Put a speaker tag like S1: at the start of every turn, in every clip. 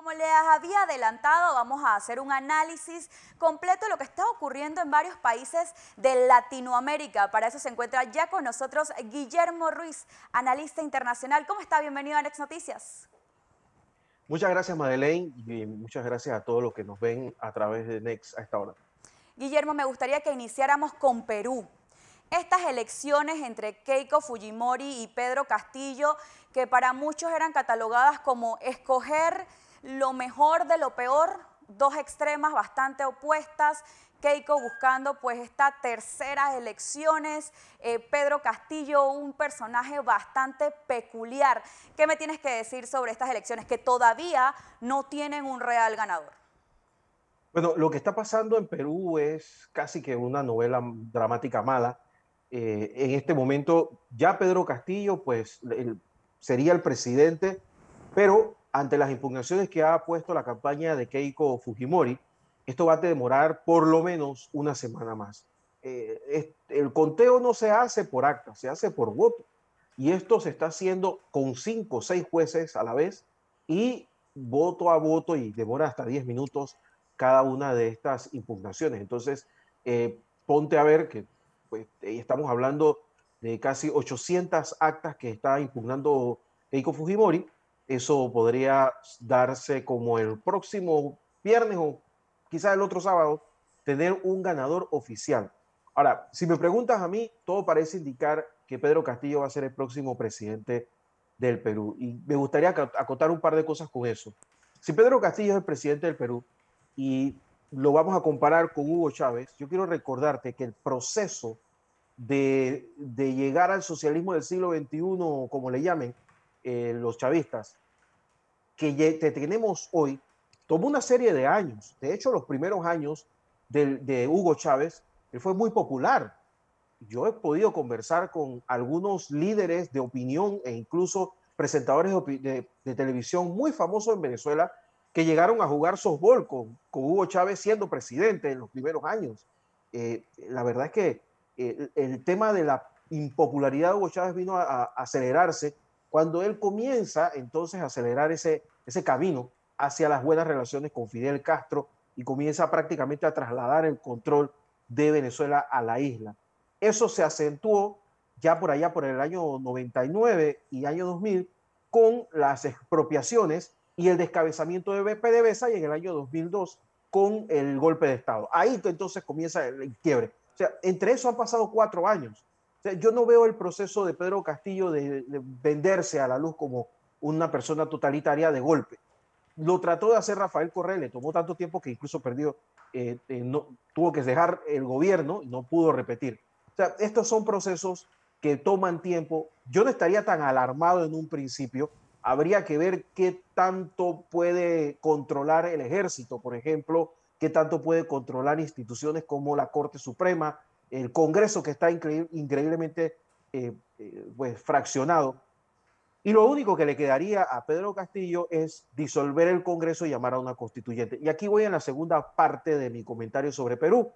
S1: Como les había adelantado, vamos a hacer un análisis completo de lo que está ocurriendo en varios países de Latinoamérica. Para eso se encuentra ya con nosotros Guillermo Ruiz, analista internacional. ¿Cómo está? Bienvenido a Next Noticias.
S2: Muchas gracias, Madeleine, y muchas gracias a todos los que nos ven a través de Next a esta hora.
S1: Guillermo, me gustaría que iniciáramos con Perú. Estas elecciones entre Keiko Fujimori y Pedro Castillo, que para muchos eran catalogadas como escoger lo mejor de lo peor, dos extremas bastante opuestas. Keiko buscando pues estas terceras elecciones, Pedro Castillo, un personaje bastante peculiar. ¿Qué me tienes que decir sobre estas elecciones que todavía no tienen un real ganador?
S2: Bueno, lo que está pasando en Perú es casi que una novela dramática mala. En este momento ya Pedro Castillo pues sería el presidente, pero ante las impugnaciones que ha puesto la campaña de Keiko Fujimori, esto va a demorar por lo menos una semana más. El conteo no se hace por acta, se hace por voto. Y esto se está haciendo con 5 o 6 jueces a la vez y voto a voto y demora hasta 10 minutos cada una de estas impugnaciones. Entonces, ponte a ver que pues, estamos hablando de casi 800 actas que está impugnando Keiko Fujimori. Eso podría darse como el próximo viernes o quizás el otro sábado, tener un ganador oficial. Ahora, si me preguntas a mí, todo parece indicar que Pedro Castillo va a ser el próximo presidente del Perú. Y me gustaría acotar un par de cosas con eso. Si Pedro Castillo es el presidente del Perú y lo vamos a comparar con Hugo Chávez, yo quiero recordarte que el proceso de llegar al socialismo del siglo XXI, como le llamen los chavistas, que tenemos hoy, tomó una serie de años. De hecho, los primeros años de Hugo Chávez, él fue muy popular. Yo he podido conversar con algunos líderes de opinión e incluso presentadores de televisión muy famosos en Venezuela que llegaron a jugar softball con Hugo Chávez siendo presidente en los primeros años. La verdad es que el tema de la impopularidad de Hugo Chávez vino a acelerarse cuando él comienza entonces a acelerar ese camino hacia las buenas relaciones con Fidel Castro y comienza prácticamente a trasladar el control de Venezuela a la isla. Eso se acentuó ya por allá por el año 99 y año 2000 con las expropiaciones y el descabezamiento de PDVSA y en el año 2002 con el golpe de Estado. Ahí entonces comienza el quiebre. O sea, entre eso han pasado 4 años. O sea, yo no veo el proceso de Pedro Castillo de venderse a la luz como una persona totalitaria de golpe. Lo trató de hacer Rafael Correa, le tomó tanto tiempo que incluso perdió, no, tuvo que dejar el gobierno y no pudo repetir. O sea, estos son procesos que toman tiempo. Yo no estaría tan alarmado en un principio. Habría que ver qué tanto puede controlar el ejército, por ejemplo, qué tanto puede controlar instituciones como la Corte Suprema, el Congreso que está increíblemente pues, fraccionado. Y lo único que le quedaría a Pedro Castillo es disolver el Congreso y llamar a una constituyente. Y aquí voy en la segunda parte de mi comentario sobre Perú.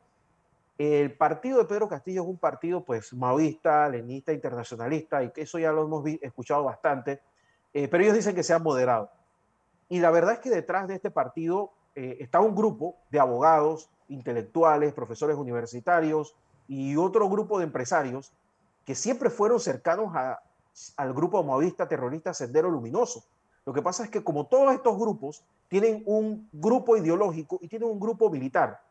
S2: El partido de Pedro Castillo es un partido pues maoísta, leninista, internacionalista, y que eso ya lo hemos escuchado bastante, pero ellos dicen que sean moderados. Y la verdad es que detrás de este partido está un grupo de abogados, intelectuales, profesores universitarios y otro grupo de empresarios que siempre fueron cercanos al grupo maoísta terrorista Sendero Luminoso. Lo que pasa es que como todos estos grupos tienen un grupo ideológico y tienen un grupo militar,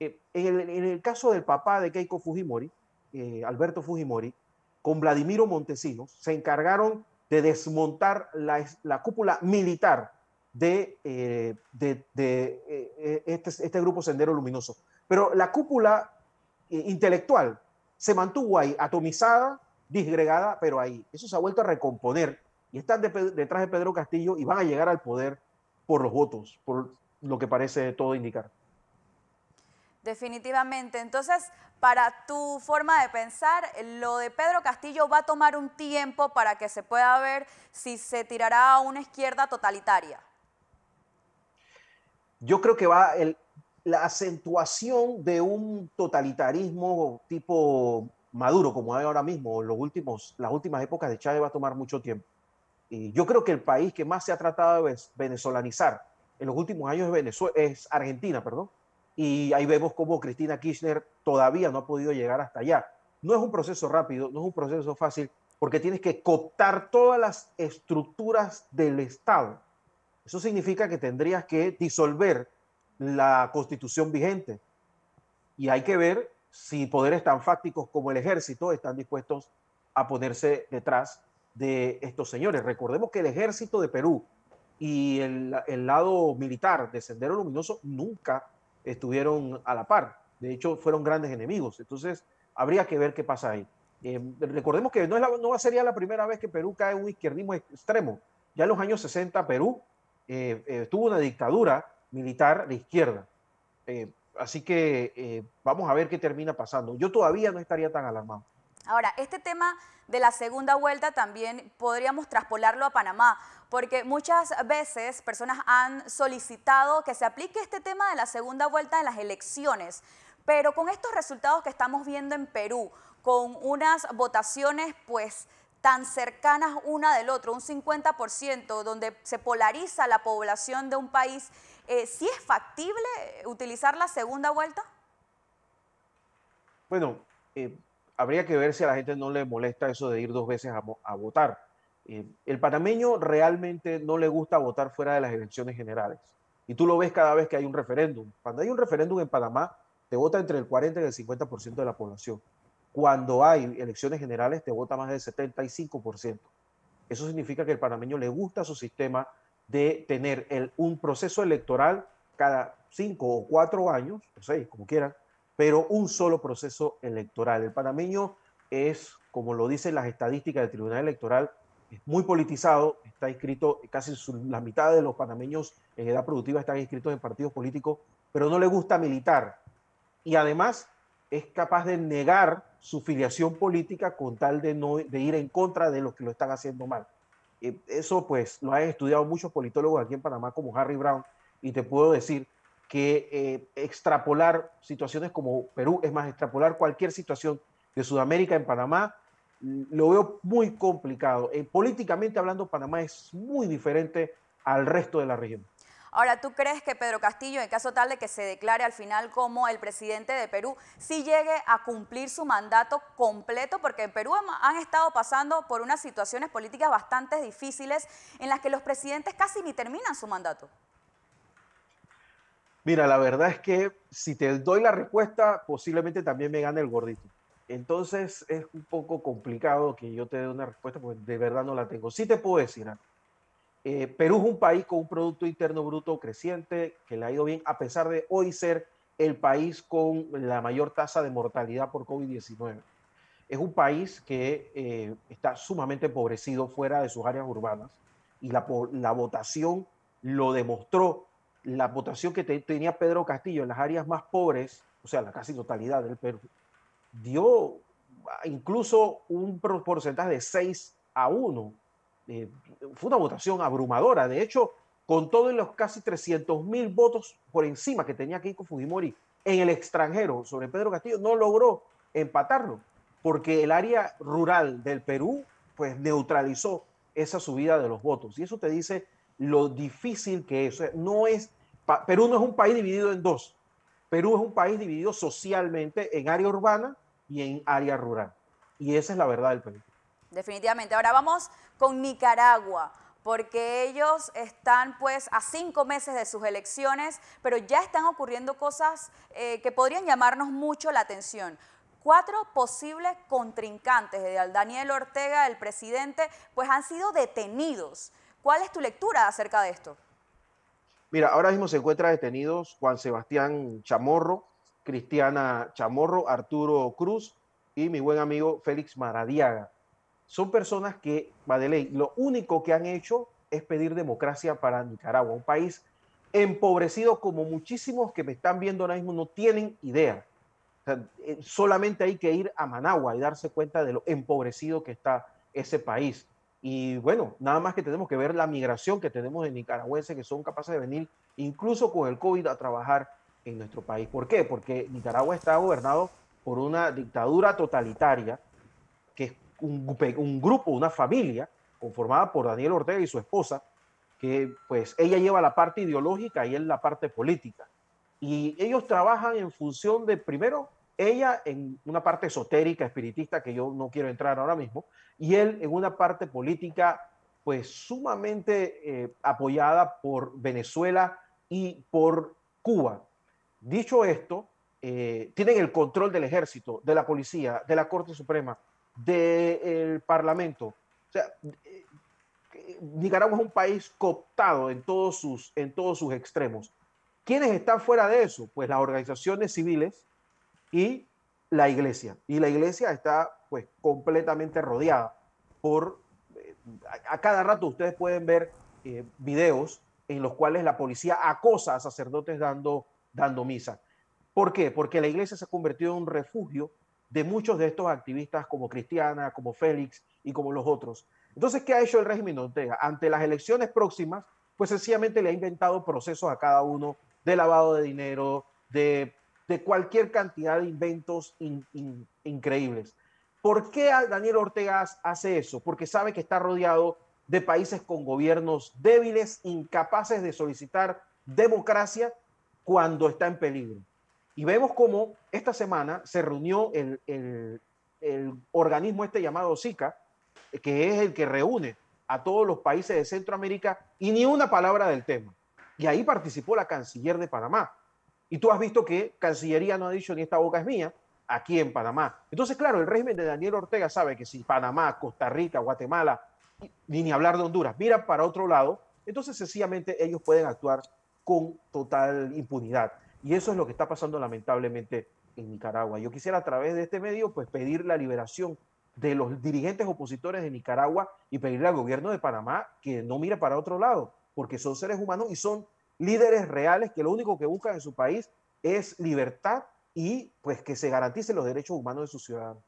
S2: en el caso del papá de Keiko Fujimori, Alberto Fujimori, con Vladimiro Montesinos, se encargaron de desmontar la cúpula militar este grupo Sendero Luminoso. Pero la cúpula intelectual se mantuvo ahí, atomizada, disgregada, pero ahí. Eso se ha vuelto a recomponer y están detrás de Pedro Castillo y van a llegar al poder por los votos, por lo que parece todo indicar.
S1: Definitivamente. Entonces, para tu forma de pensar, lo de Pedro Castillo va a tomar un tiempo para que se pueda ver si se tirará a una izquierda totalitaria.
S2: Yo creo que la acentuación de un totalitarismo tipo Maduro, como hay ahora mismo, las últimas épocas de Chávez va a tomar mucho tiempo. Y yo creo que el país que más se ha tratado de venezolanizar en los últimos años es Argentina, perdón. Y ahí vemos cómo Cristina Kirchner todavía no ha podido llegar hasta allá. No es un proceso rápido, no es un proceso fácil, porque tienes que cooptar todas las estructuras del Estado. Eso significa que tendrías que disolver la constitución vigente. Y hay que ver si poderes tan fácticos como el ejército están dispuestos a ponerse detrás de estos señores. Recordemos que el ejército de Perú y el lado militar de Sendero Luminoso nunca estuvieron a la par. De hecho, fueron grandes enemigos. Entonces, habría que ver qué pasa ahí. Recordemos que no sería la primera vez que Perú cae en un izquierdismo extremo. Ya en los años 60 Perú tuvo una dictadura militar de izquierda. Así que vamos a ver qué termina pasando. Yo todavía no estaría tan alarmado.
S1: Ahora, este tema de la segunda vuelta también podríamos traspolarlo a Panamá, porque muchas veces personas han solicitado que se aplique este tema de la segunda vuelta en las elecciones, pero con estos resultados que estamos viendo en Perú, con unas votaciones pues tan cercanas una del otro, un 50%, donde se polariza la población de un país, ¿sí es factible utilizar la segunda vuelta?
S2: Bueno, habría que ver si a la gente no le molesta eso de ir dos veces a votar. El panameño realmente no le gusta votar fuera de las elecciones generales. Y tú lo ves cada vez que hay un referéndum. Cuando hay un referéndum en Panamá, te vota entre el 40 y el 50% de la población. Cuando hay elecciones generales, te vota más del 75%. Eso significa que el panameño le gusta su sistema de tener un proceso electoral cada 5 o 4 años, o 6, como quieran, pero un solo proceso electoral. El panameño es, como lo dicen las estadísticas del Tribunal Electoral, es muy politizado, está inscrito, casi la mitad de los panameños en edad productiva están inscritos en partidos políticos, pero no le gusta militar. Y además es capaz de negar su filiación política con tal de ir en contra de los que lo están haciendo mal. Eso pues lo han estudiado muchos politólogos aquí en Panamá como Harry Brown, y te puedo decir que extrapolar situaciones como Perú, es más, extrapolar cualquier situación de Sudamérica en Panamá, lo veo muy complicado. Políticamente hablando, Panamá es muy diferente al resto de la región.
S1: Ahora, ¿tú crees que Pedro Castillo, en caso tal de que se declare al final como el presidente de Perú, sí llegue a cumplir su mandato completo? Porque en Perú han estado pasando por unas situaciones políticas bastante difíciles en las que los presidentes casi ni terminan su mandato.
S2: Mira, la verdad es que si te doy la respuesta, posiblemente también me gane el gordito. Entonces es un poco complicado que yo te dé una respuesta porque de verdad no la tengo. Sí te puedo decir, Perú es un país con un Producto Interno Bruto creciente, que le ha ido bien, a pesar de hoy ser el país con la mayor tasa de mortalidad por COVID-19. Es un país que está sumamente empobrecido fuera de sus áreas urbanas, y la votación lo demostró. La votación que tenía Pedro Castillo en las áreas más pobres, o sea, la casi totalidad del Perú, dio incluso un porcentaje de 6-1. Fue una votación abrumadora. De hecho, con todos los casi 300.000 votos por encima que tenía Keiko Fujimori en el extranjero sobre Pedro Castillo, no logró empatarlo, porque el área rural del Perú pues neutralizó esa subida de los votos. Y eso te dice lo difícil que es. O sea, Perú no es un país dividido en dos. Perú es un país dividido socialmente en área urbana y en área rural. Y esa es la verdad del Perú.
S1: Definitivamente. Ahora vamos con Nicaragua, porque ellos están pues a 5 meses de sus elecciones, pero ya están ocurriendo cosas que podrían llamarnos mucho la atención. 4 posibles contrincantes de Daniel Ortega, el presidente, pues han sido detenidos. ¿Cuál es tu lectura acerca de esto?
S2: Mira, ahora mismo se encuentran detenidos Juan Sebastián Chamorro, Cristiana Chamorro, Arturo Cruz y mi buen amigo Félix Maradiaga. Son personas que, Madeleine, lo único que han hecho es pedir democracia para Nicaragua, un país empobrecido como muchísimos que me están viendo ahora mismo no tienen idea. O sea, solamente hay que ir a Managua y darse cuenta de lo empobrecido que está ese país. Y bueno, nada más que tenemos que ver la migración que tenemos de nicaragüenses que son capaces de venir incluso con el COVID a trabajar en nuestro país. ¿Por qué? Porque Nicaragua está gobernado por una dictadura totalitaria, que es un grupo, una familia conformada por Daniel Ortega y su esposa, que pues ella lleva la parte ideológica y él la parte política. Y ellos trabajan en función de, primero, ella en una parte esotérica, espiritista, que yo no quiero entrar ahora mismo, y él en una parte política, pues sumamente apoyada por Venezuela y por Cuba. Dicho esto, tienen el control del ejército, de la policía, de la Corte Suprema, del Parlamento. O sea, Nicaragua es un país cooptado en todos sus extremos. ¿Quiénes están fuera de eso? Pues las organizaciones civiles y la iglesia. Y la iglesia está pues completamente rodeada por... a cada rato ustedes pueden ver videos en los cuales la policía acosa a sacerdotes dando misa. ¿Por qué? Porque la iglesia se ha convertido en un refugio de muchos de estos activistas como Cristiana, como Félix y como los otros. Entonces, ¿qué ha hecho el régimen de Ortega? Ante las elecciones próximas, pues sencillamente le ha inventado procesos a cada uno de lavado de dinero, de cualquier cantidad de inventos increíbles. ¿Por qué Daniel Ortega hace eso? Porque sabe que está rodeado de países con gobiernos débiles, incapaces de solicitar democracia cuando está en peligro. Y vemos cómo esta semana se reunió el organismo este llamado SICA, que es el que reúne a todos los países de Centroamérica, y ni una palabra del tema. Y ahí participó la canciller de Panamá. Y tú has visto que Cancillería no ha dicho ni esta boca es mía aquí en Panamá. Entonces, claro, el régimen de Daniel Ortega sabe que si Panamá, Costa Rica, Guatemala, ni hablar de Honduras, miran para otro lado, entonces sencillamente ellos pueden actuar con total impunidad. Y eso es lo que está pasando lamentablemente en Nicaragua. Yo quisiera a través de este medio pues pedir la liberación de los dirigentes opositores de Nicaragua y pedirle al gobierno de Panamá que no mire para otro lado, porque son seres humanos y son líderes reales que lo único que buscan en su país es libertad y pues que se garanticen los derechos humanos de sus ciudadanos.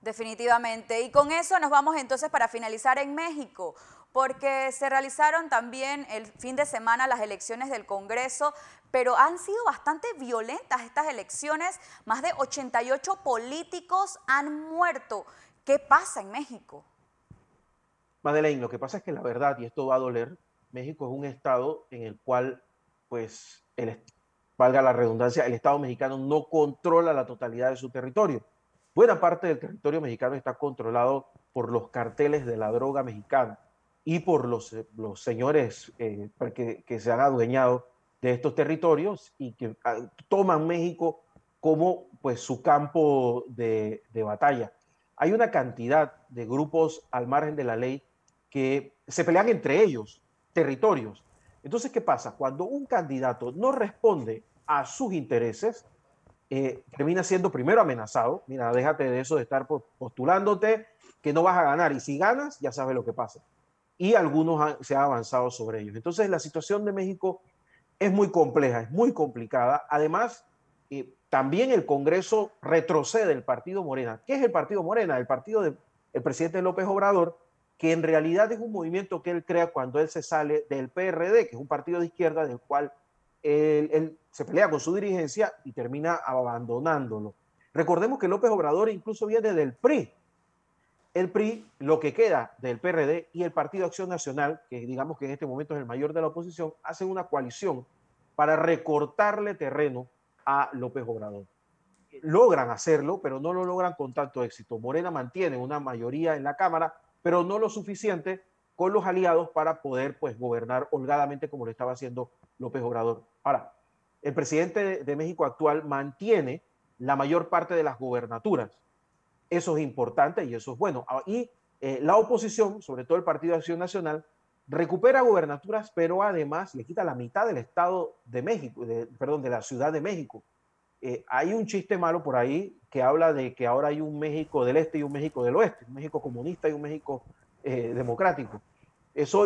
S1: Definitivamente. Y con eso nos vamos entonces para finalizar en México, porque se realizaron también el fin de semana las elecciones del Congreso, pero han sido bastante violentas estas elecciones. Más de 88 políticos han muerto. ¿Qué pasa en México?
S2: Madeleine, lo que pasa es que la verdad, y esto va a doler, México es un estado en el cual, pues, valga la redundancia, el Estado mexicano no controla la totalidad de su territorio. Buena parte del territorio mexicano está controlado por los carteles de la droga mexicana y por los señores que se han adueñado de estos territorios y que toman México como pues su campo de batalla. Hay una cantidad de grupos al margen de la ley que se pelean entre ellos, territorios. Entonces, ¿qué pasa? Cuando un candidato no responde a sus intereses, termina siendo primero amenazado. Mira, déjate de eso de estar postulándote, que no vas a ganar. Y si ganas, ya sabes lo que pasa. Y algunos se han avanzado sobre ellos. Entonces, la situación de México es muy compleja, es muy complicada. Además, también el Congreso retrocede el partido Morena. ¿Qué es el partido Morena? El partido del presidente López Obrador, que en realidad es un movimiento que él crea cuando él se sale del PRD, que es un partido de izquierda del cual él se pelea con su dirigencia y termina abandonándolo. Recordemos que López Obrador incluso viene del PRI. El PRI, lo que queda del PRD y el Partido Acción Nacional, que digamos que en este momento es el mayor de la oposición, hacen una coalición para recortarle terreno a López Obrador. Logran hacerlo, pero no lo logran con tanto éxito. Morena mantiene una mayoría en la Cámara, pero no lo suficiente con los aliados para poder pues, gobernar holgadamente como lo estaba haciendo López Obrador. Ahora, el presidente de México actual mantiene la mayor parte de las gobernaturas. Eso es importante y eso es bueno. Y la oposición, sobre todo el Partido de Acción Nacional, recupera gobernaturas, pero además le quita la mitad del Estado de México, de la Ciudad de México. Hay un chiste malo por ahí que habla de que ahora hay un México del Este y un México del Oeste, un México comunista y un México democrático. Eso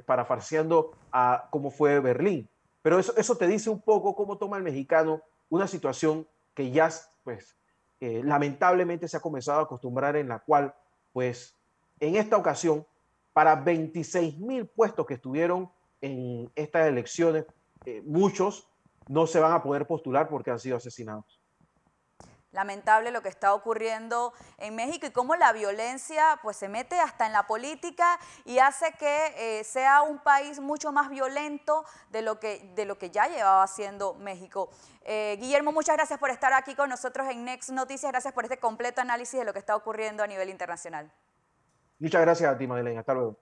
S2: parafarseando a cómo fue Berlín. Pero eso te dice un poco cómo toma el mexicano una situación que ya, pues, lamentablemente se ha comenzado a acostumbrar, en la cual, pues, en esta ocasión, para 26,000 puestos que estuvieron en estas elecciones, muchos no se van a poder postular porque han sido asesinados.
S1: Lamentable lo que está ocurriendo en México y cómo la violencia pues se mete hasta en la política y hace que sea un país mucho más violento de lo que ya llevaba siendo México. Guillermo, muchas gracias por estar aquí con nosotros en Next Noticias, gracias por este completo análisis de lo que está ocurriendo a nivel internacional.
S2: Muchas gracias a ti, Madeleine. Hasta luego.